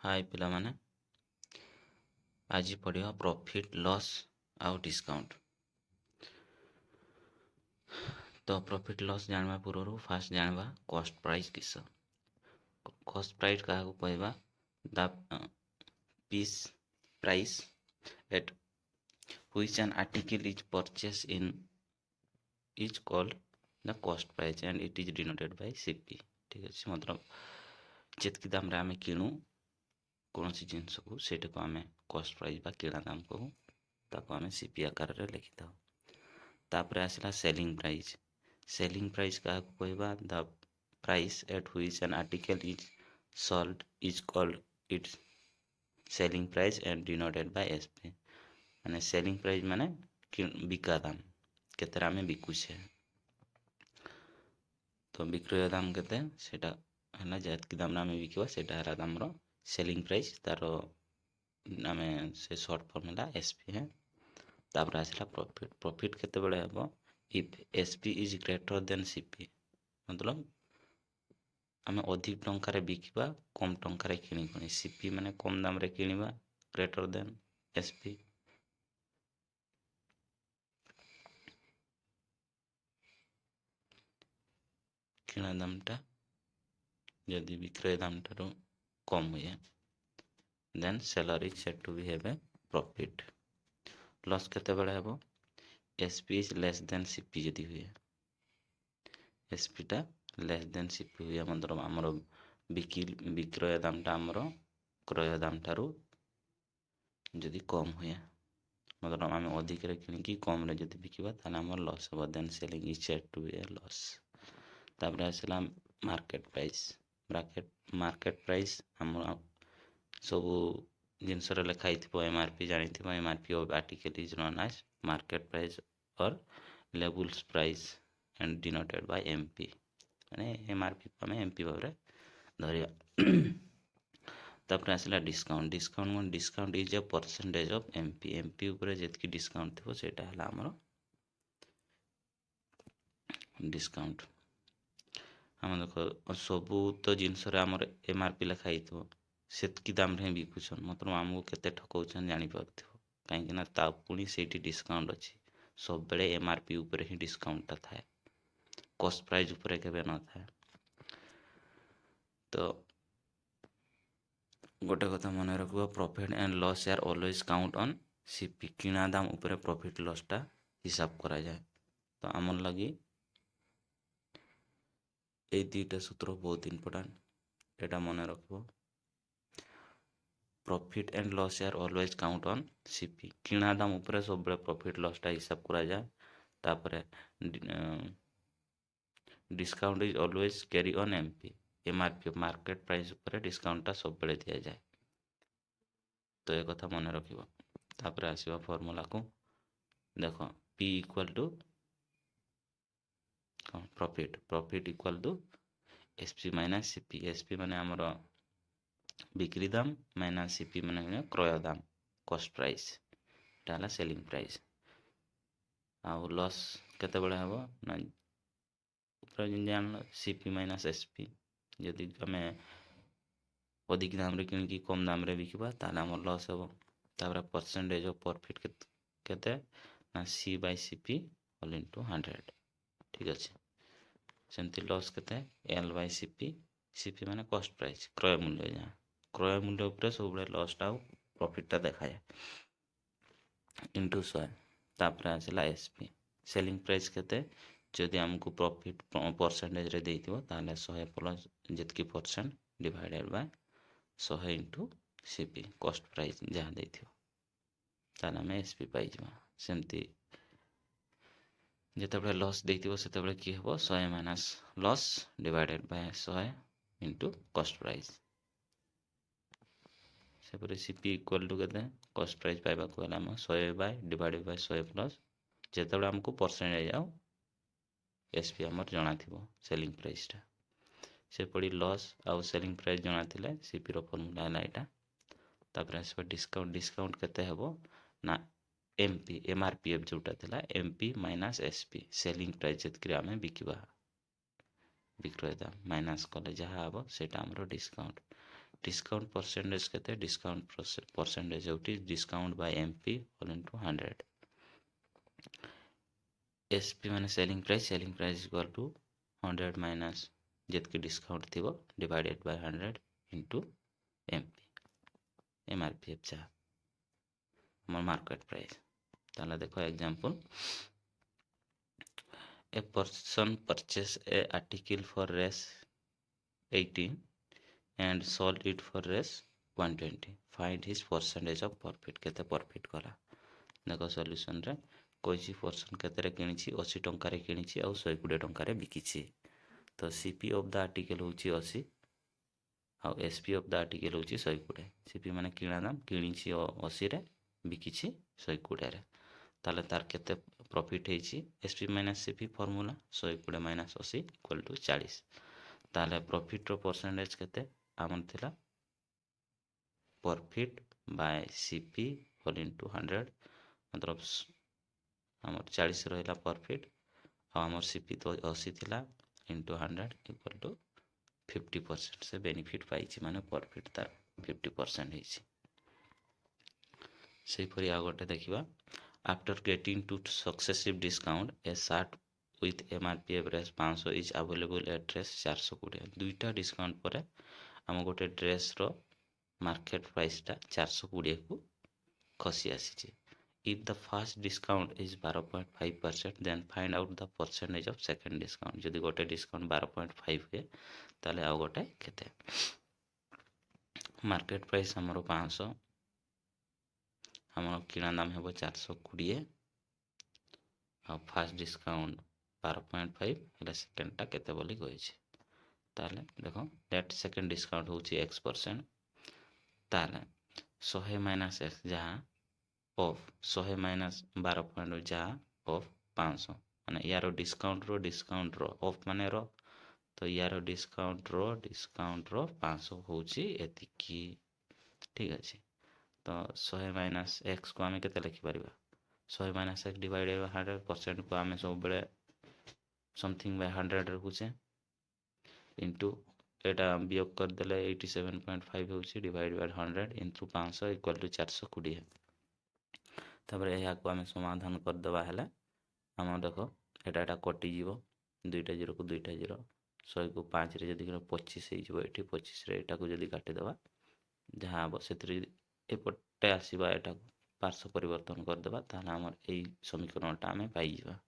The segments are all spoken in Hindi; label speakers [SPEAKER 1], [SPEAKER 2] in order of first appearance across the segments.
[SPEAKER 1] हाय पिला माने आज पढ़िया प्रॉफिट लॉस आउ डिस्काउंट। तो प्रॉफिट लॉस जानवा पूर्व फास्ट जानवा कॉस्ट प्राइस किस। कॉस्ट प्राइस क्या कहवा the piece price at which an article is purchase in is called the cost price and it is denoted by CP. ठीक अच्छे मतलब जितकी दाम रे आमे किणु कौन सी जिनस को सेटा को आमे कॉस्ट प्राइस बा किणा दाम कहू ताको आमे सीपी आकार रे लिखि थाउ। तापर आसला सेलिंग प्राइस। सेलिंग प्राइस क्या कहवा the price at which an article is sold is called its selling price and denoted bye SP. माने सेलिंग प्राइस माने बिका दाम केते आमे बिकुछे। तो विक्रय दाम केते सेटा हला जेतकी दाम आमे बिकिबा सेटा हला दामरो सेलिंग प्राइस तारो आमे से शॉर्ट फॉर्मूला एसपी है। तापर आसला प्रॉफिट। प्रॉफिट केते बेले हेबो if SP is greater than CP मतलब आमे अधिक टंकार बिकिबा कम टंकार किनिबनी। सीपी माने कम दाम रे किनिबा ग्रेटर देन एसपी। किणा दामटा यदि विक्रय दाम ठारो कम हुए then seller is said to be have a profit. Loss केते बेले हेबो SP is less than CP यदि हुए एसपी टा लेस देन सीपी हुए मतलब आमर विक्रय दामटा आमर क्रय दाम ठारू यदि कम हुए मतलब आम अधिक कि कम जदि बिकिबा ताले आमर लॉस हेबो then selling is said to be a loss. तापर आसला मार्केट प्राइस। मार्केट प्राइस आमर सब जिनस लिखाई एमआरपी जानी MRP of article is known as market price or labels price and denoted by MP माने एमआरपी को आम एमपी भाव धरिया। तापर आसला discount. Discount is a percentage of MP. MP ऊपर जेतकी डिस्काउंट थो सेटा हला हमरो डिस्काउंट। हम देखो सबू तो जिनस आमर एमआरपी लिखाई थो सेतकी दाम रे बिकुछन मतलब आमको केते ठकौछन जानि पारथिबो काहेकि ना ता पुणी सेठी डिस्काउंट अछि। सब बेले एमआरपी ऊपर ही डिस्काउंट ता थाए कॉस्ट प्राइस ऊपर केबे न थाए। तो गोटे कथा मन रखिबो profit and loss are always count on CP. किणा दाम ऊपर प्रॉफिट लॉस टा हिसाब करा जाए। तो आमर लगी ए दुईटा सूत्र बहुत इंपोर्टेंट एटा मन रखिबो। Profit and loss are always count on CP. किणा दाम ऊपर सब बेले प्रॉफिट लॉस टा हिसाब करा जाए। तापरे discount is always carry on MP. MRP market price ऊपर डिस्काउंट टा सब बेले दिया जाए। तो ये कथा मन रखिबो। तापरे आसीबा फार्मूला को देखो P equal to profit. Profit equal to SP minus CP. SP माने हमरो बिक्री दाम माइनस सीपी माने क्रय दाम कॉस्ट प्राइस टाला सेलिंग प्राइस। आउ लॉस केते बेले हबो ना ऊपर जिन जान सीपी माइनस एसपी यदि हमें अधिक दाम रे किन कम दाम रे बिकिबा ताले हमर लॉस हेबो। तापर परसेंटेज ऑफ प्रॉफिट केते ना सी बाय सीपी होल इनटू 100। ठीक अच्छे सेमती लॉस केते एल बाय सीपी। सीपी माने कॉस्ट प्राइस क्रय मूल्य जहाँ क्रय मूल्य ऊपर सब बेले लॉस टा प्रॉफिट टा देखाए इनटू 100। तापर आसला एसपी सेलिंग प्राइस केते जदि हमको प्रॉफिट परसेंटेज रे देइथिबो ताले 100 प्लस जेतकी percent divided by 100 into CP cost price जहाँ देइथिबो ताले हमें एसपी पाई जमा। सेमती जेते बेले लॉस देइथिबो सेते बेले की हेबो 100 minus loss divided by 100 into cost price. सेपरे सीपी इक्वल टू केते कॉस्ट प्राइस पाइबा को हम 100 बाय डिवाइडेड बाय 100 प्लस जेते बेले हमको परसेंटेज आउ एसपी हमर जणा थिबो सेलिंग प्राइस टा से पड़ी लॉस आउ सेलिंग प्राइस जणा थिले सीपी रो फार्मूला हला एटा। तापर आसबा डिस्काउंट। डिस्काउंट केते हेबो ना एमपी एमआरपीएफ जोटा थिला MP minus SP selling price जेतकि आमे बिकिबा विक्रय दाम माइनस कले जहाँ हेबो सेटा हमरो डिस्काउंट। डिस्काउंट परसेंटेज केते डिस्काउंट परसेंटेज होती discount by MP whole into 100 SP माने selling price equal to 100 minus जितकी डिस्काउंट थी डिवाइडेड बाय 100 इनटू एमपी एमआरपीएफ जहाँ हमर मार्केट प्राइस ताला देखो example a person purchased a article for res 18 and sold it for res 120 find his percentage of profit केते प्रॉफिट कला देखो सॉल्यूशन रे कोई पर्सन केते किणी 80 टंका रे किणी आ 120 टंका रे बिकिछि तो सीपी ऑफ द आर्टिकल होची 80 आ एसपी ऑफ द आर्टिकल होची 120 सीपी माने किणा दाम किणी 80 रे बिकिछि 120 रे ताले तार केते प्रॉफिट हेछि SP minus CP formula 120 minus 80 equal to 40 ताले प्रॉफिट रो परसेंटेज केते आमन थिला profit by CP whole into 100 मतलब हमर 40 रहिला प्रॉफिट आ हमर सीपी तो 80 थिला इनटू 100 इक्वल टू 50% से बेनिफिट पाइछि माने प्रॉफिट तार 50% हेछि सेही परि आ गोटे देखिबा after getting two successive discount A short with MRP average 500 is available at dress 420 दुईटा डिस्काउंट पर आम गोटे ड्रेस रो मार्केट प्राइस टा 420 को खसी आसी if the first discount is 12.5% then find out the percentage of second discount जदि गोटे डिस्काउंट 12.5 हुए ताले आ गोटे केते मार्केट प्राइस हमरो 500 हमरो किना दाम हेबो 420 आ फर्स्ट डिस्काउंट 12.5 एला सेकंड टा केते बोली कहै छै ताले देखो दैट सेकंड डिस्काउंट होची x% ताले 100 माइनस x जहाँ ऑफ 100 माइनस 12 जहाँ ऑफ 500 माने यारो डिस्काउंट रो ऑफ माने रो तो यारो डिस्काउंट रो 500 होची एतिकी ठीक अछि तो 100 माइनस x को आमे केते लिखि परिबा 100 माइनस x डिवाइडेड बाय 100% को आमे सब बेले समथिंग बाय 100 रखुचे इनटू एटा वियोग कर देले 87.5 होची divide by 100 into 500 equal to 420 तबरे एहा को आमे समाधान कर देबा हला हम देखो एटा कटि जीवो दुईटा जीरो को दुईटा जीरो 100 को 5 रे जदी 25 हे जीवो एठी 25 रे एटा को जदी काटि देबा जहां आबो सेतरी एपटे आसीबा एटा पार्श्व परिवर्तन कर देबा ताना हमर एई समीकरणटा आमे पाई जीवा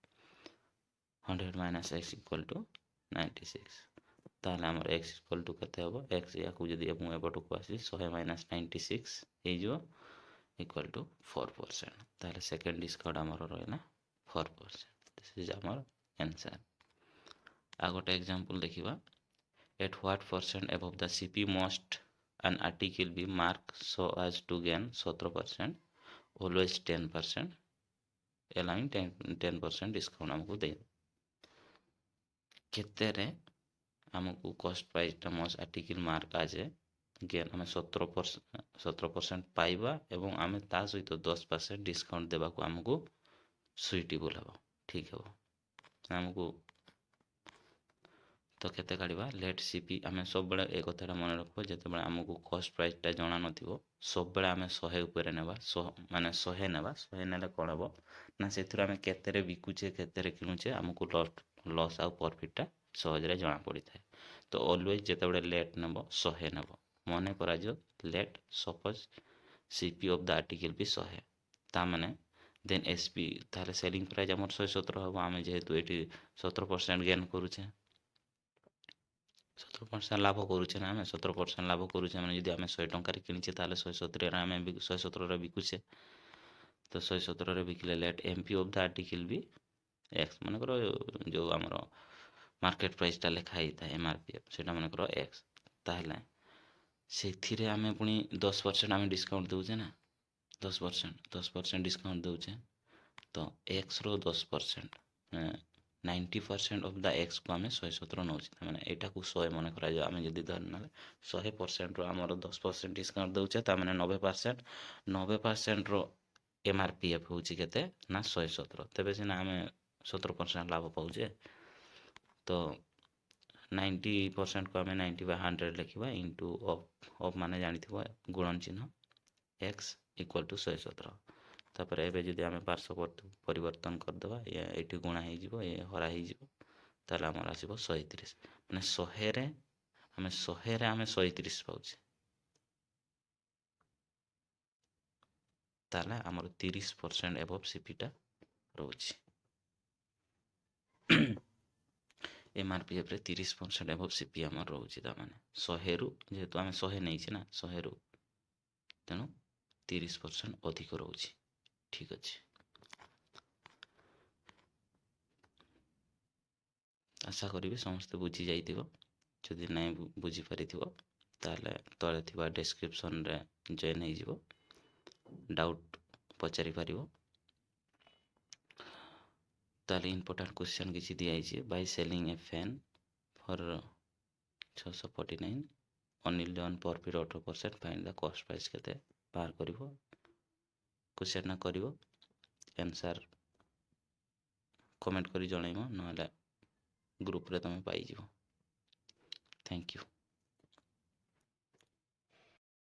[SPEAKER 1] 100 माइनस x इक्वल टू 96 ताले हमर x इक्वल टू केते हबो x या को जदी मु एपटो को आसी 100 माइनस 96 हे जो इक्वल टू 4% ताले सेकंड डिस्काउंट हमर रहना 4% दिस इज हमर आंसर आ गोटे एग्जांपल देखिबा at what percent above the CP must an article be marked so as to gain 17% always 10% allowing 10% discount हमको दे केते रे हमको कॉस्ट प्राइस टा मस्ट आर्टिकल मार्क आजे गेन हमें 17% पाइबा एवं आमे ता सहित 10% डिस्काउंट देबा को हमको सुइटेबल हबो ठीक हबो हमको तो केते काढिबा लेट सीपी आमे सब बेले एक कथाटा मन रखो जते बेले हमको कॉस्ट प्राइस टा जणा नथिबो सब बेले आमे 100 ऊपर नेबा 100 माने 100 नेबा 100 नेले कोन हबो ना सेथुर आमे केते रे बिकुचे केते रे किनुचे हमको लॉस आ प्रॉफिट टा सहज रे जणा पड़ी थाए तो ऑलवेज जते बेले लेट नेबो 100 नेबो मने करा जो let suppose CP of the article भी 100 ता माने देन एसपी ताले सेलिंग प्राइस हमर 117 हबो आमे जेहेतु एटी 17% गेन करूचे 17% लाभ करूचे ना आमे 17% लाभ करूचे माने जदि आमे 100 टंका रे किनिचे ताले 117 रे आमे 117 रे बिकुचे तो 117 रे बिकले let MP of the article भी एक्स माने करो जो हमरो मार्केट प्राइस ता लेखा ही था एमआरपीएफ सेटा माने करो एक्स ताहले सेथिरे आमे पुनी 10% आमे डिस्काउंट दोचे ना 10% डिस्काउंट दोचे तो x रो 10% 90% ऑफ द x को आमे 117 नोचे माने एटा को 100 माने करा जो आमे जदी धरना 100% रो हमरो 10% डिस्काउंट दोचे ता माने 90% रो एमआरपीएफ होची केते ना 117 तबे सिना आमे 17% लाभ पाउचे तो 90% को आम 90/100 लिखा इंटू ऑफ माने जानिथिबो गुणन चिन्ह x इक्वल टू 117 तापर एबे जदि आम पार्श्व परिवर्तन करदे ये गुणा हो ये हरा हो ताले आमर आसीबो 130 माने 100 रे आम 100 रे आम 130 पाउछे ताले आमर 30% एबव सीपीटा रोची एमआरपी एप्रे 30% एबव सीपी आमर रोची ता माने 100 रु जेहेतु आम 100 नहीं ना 100 रु तेणु 30% अधिक रोची ठीक अच्छे आशा करी समस्ते बुझी जाइथिबो जदि नहीं बुझी पारिथिबो ताले तले थिबा डिस्क्रिप्शन रे जॉइन हो जिवो डाउट पचारि पारिबो ताले इंपोर्टेंट क्वेश्चन किछि दिया आइछि by selling a fan for 649 Anil John profit 18% find the cost price केते बाहर करिवो क्वेश्चन ना करिवो आंसर कमेंट करी जणाइबो नहले ग्रुप रे तमे पाई जिवो थैंक यू।